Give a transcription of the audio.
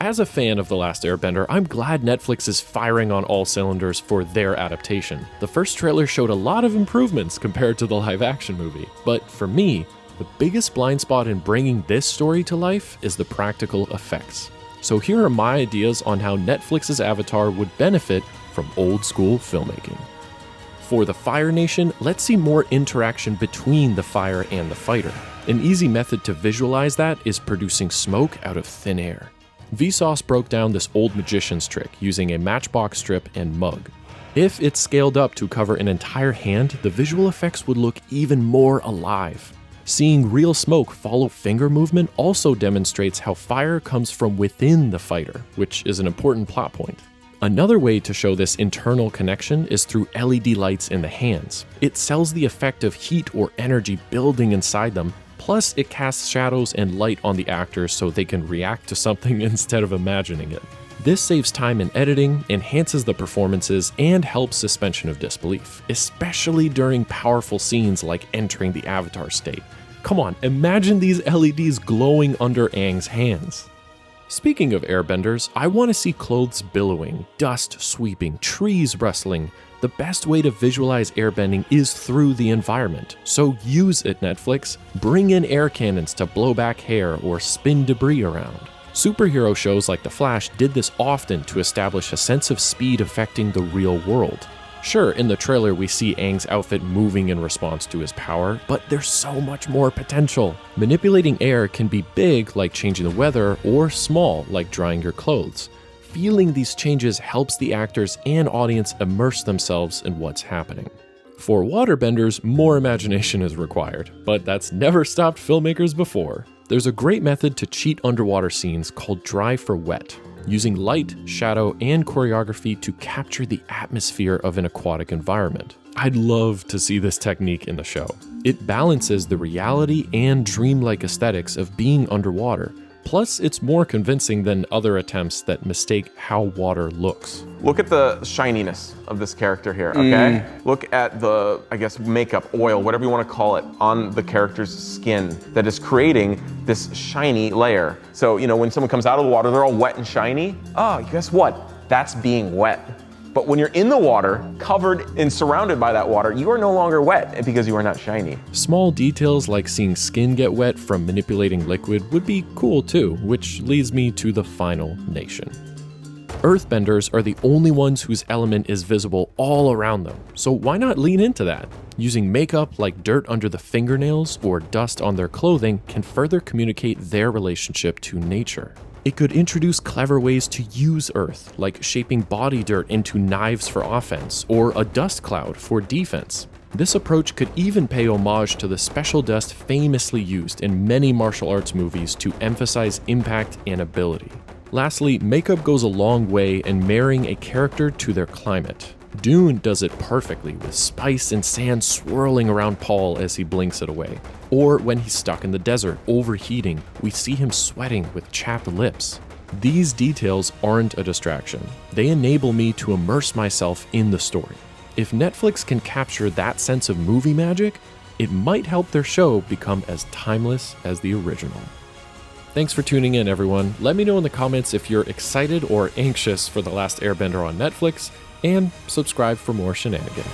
As a fan of The Last Airbender, I'm glad Netflix is firing on all cylinders for their adaptation. The first trailer showed a lot of improvements compared to the live-action movie, but for me, the biggest blind spot in bringing this story to life is the practical effects. So here are my ideas on how Netflix's Avatar would benefit from old-school filmmaking. For the Fire Nation, let's see more interaction between the fire and the fighter. An easy method to visualize that is producing smoke out of thin air. Vsauce broke down this old magician's trick using a matchbox strip and mug. If it's scaled up to cover an entire hand, the visual effects would look even more alive. Seeing real smoke follow finger movement also demonstrates how fire comes from within the fighter, which is an important plot point. Another way to show this internal connection is through LED lights in the hands. It sells the effect of heat or energy building inside them, plus it casts shadows and light on the actors so they can react to something instead of imagining it. This saves time in editing, enhances the performances, and helps suspension of disbelief, especially during powerful scenes like entering the Avatar state. Come on, imagine these LEDs glowing under Aang's hands. Speaking of airbenders, I want to see clothes billowing, dust sweeping, trees rustling. The best way to visualize airbending is through the environment, so use it, Netflix. Bring in air cannons to blow back hair or spin debris around. Superhero shows like The Flash did this often to establish a sense of speed affecting the real world. Sure, in the trailer we see Aang's outfit moving in response to his power, but there's so much more potential. Manipulating air can be big, like changing the weather, or small, like drying your clothes. Feeling these changes helps the actors and audience immerse themselves in what's happening. For waterbenders, more imagination is required, but that's never stopped filmmakers before. There's a great method to cheat underwater scenes called dry for wet, using light, shadow, and choreography to capture the atmosphere of an aquatic environment. I'd love to see this technique in the show. It balances the reality and dreamlike aesthetics of being underwater. Plus, it's more convincing than other attempts that mistake how water looks. Look at the shininess of this character here, okay? Look at the, makeup, oil, whatever you want to call it, on the character's skin that is creating this shiny layer. So, when someone comes out of the water, they're all wet and shiny. Oh, guess what? That's being wet. But when you're in the water, covered and surrounded by that water, you are no longer wet because you are not shiny. Small details like seeing skin get wet from manipulating liquid would be cool too, which leads me to the final nation. Earthbenders are the only ones whose element is visible all around them, so why not lean into that? Using makeup like dirt under the fingernails or dust on their clothing can further communicate their relationship to nature. It could introduce clever ways to use Earth, like shaping body dirt into knives for offense, or a dust cloud for defense. This approach could even pay homage to the special dust famously used in many martial arts movies to emphasize impact and ability. Lastly, makeup goes a long way in marrying a character to their climate. Dune does it perfectly, with spice and sand swirling around Paul as he blinks it away. Or when he's stuck in the desert, overheating, we see him sweating with chapped lips. These details aren't a distraction. They enable me to immerse myself in the story. If Netflix can capture that sense of movie magic, it might help their show become as timeless as the original. Thanks for tuning in, everyone. Let me know in the comments if you're excited or anxious for The Last Airbender on Netflix, and subscribe for more shenanigans.